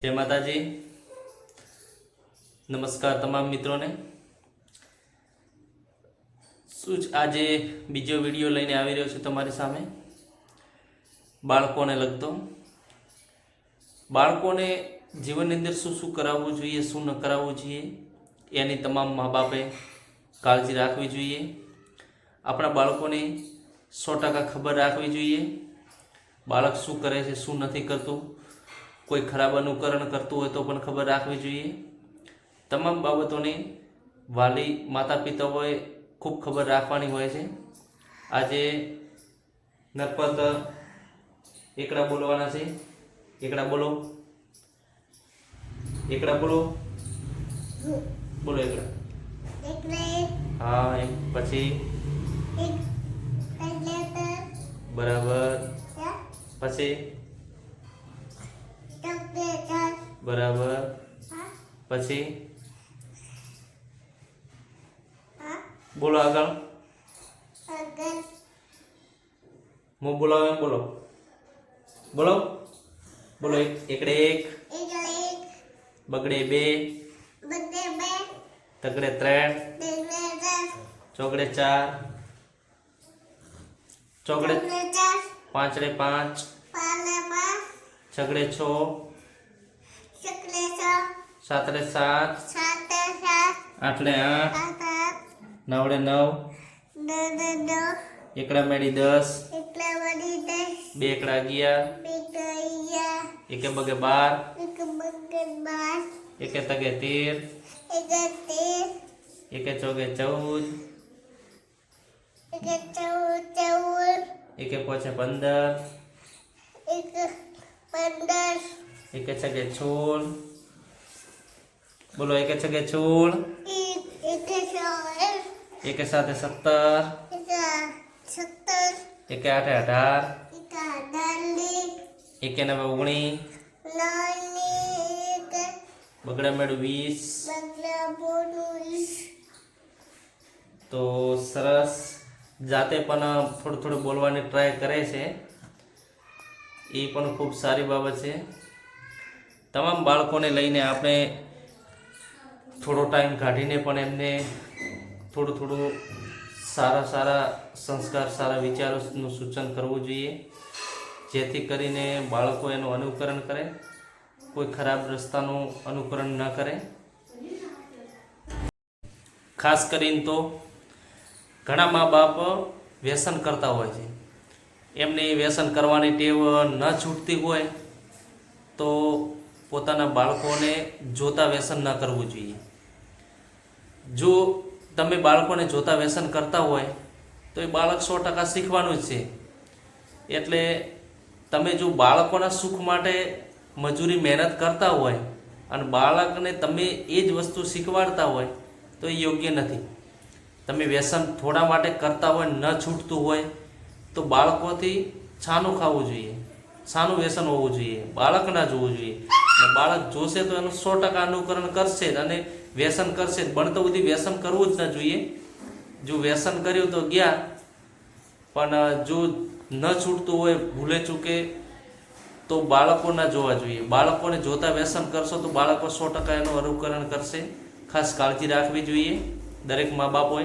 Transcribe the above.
जय माताजी। नमस्कार तमाम मित्रों ने। आज बीजो विडियो लईने आवी रह्यो छुं तमारी सामे। बाळकोने लगतो बाळकोने जीवननी अंदर शुं शुं कराववुं जोईए, शुं न कराववुं जोईए एनी तमाम माँ बापे काळजी राखवी जोईए। आपणा बाळकोने 100% खबर राखवी जोईए। बाळक शुं करे छे, शुं नथी करतुं, कोई खराब अनुकरण करतुं होय तो पण खबर राखवी जोईए। तमाम बाबतोनी वाली माता पिताओए खूब खबर राखवानी होय छे। आजे नरपत एकड़ा बोलवाना छे। एकड़ा बोलो, एकड़ा बोलो, बोलो एकड़ा। हाँ, एक पछी बराबर, पछी बराबर, पछी बोलो आगळ। मुं बोलावे एम बोलो, बोलो बोलो। एकड़े एक, बगड़े बे, तगड़े त्रण, चौगड़े चार, चौगड़े पांचड़े पांच, छगड़े छो, सातड़े सात, आठड़े आठ, नवड़े नव, एकड़ा मेड़ी 10, बे एकड़ा 11, एके बगे 12, एके तगे 13, एके चौगे 14, एके पोछे 15, एके छगे 16, बोलो एके छगे 16, एके साथे 17, एके आठे 18, एके नवे 19, बगड़ा मेळू 20। तो सरस जाते पण थोड़ું थोड़ું बोलवानी ट्राय करे छे, એ પણ ખૂબ સારી બાબત છે। તમામ બાળકોને લઈને આપણે થોડો ટાઈમ કાઢીને પણ એમને થોડું થોડું સારા સારા સંસ્કાર, સારા વિચારોનું સૂચન કરવું જોઈએ, જેથી કરીને બાળકો એનું અનુકરણ કરે, કોઈ ખરાબ રસ્તાનું અનુકરણ ન કરે। ખાસ કરીને તો ઘણા મા બાપ વ્યસન કરતા હોય છે। એમને વ્યસન કરવાની ટેવ ન છૂટતી હોય તો પોતાના બાળકોને જોતા વ્યસન ન કરવું જોઈએ। જો તમે બાળકોને જોતા વ્યસન કરતા હોય તો એ બાળક 100% શીખવાનું જ છે। એટલે તમે જો બાળકોના સુખ માટે મજૂરી મહેનત કરતા હોય અને બાળકને તમે એ જ વસ્તુ શીખવાડતા હોય તો એ યોગ્ય નથી। તમે વ્યસન થોડા માટે કરતા હોય, ન છૂટતું હોય તો બાળકોથી છાનું ખાવું જોઈએ, છાનું વ્યસન હોવું જોઈએ, બાળક ના જોવું જોઈએ। બાળક જોશે તો એનું 100% અનુકરણ કરશે અને વ્યસન કરશે। બનતો બધી વ્યસન કરવું જ ન જોઈએ। જો વ્યસન કર્યું તો ગયા, પણ જો ન છૂટતું હોય ભૂલે ચૂકે તો બાળકો ના જોવા જોઈએ। બાળકોને જોતા વ્યસન કરશો તો બાળકો 100% એનું અનુકરણ કરશે। ખાસ કાળજી રાખવી જોઈએ દરેક મા બાપોએ।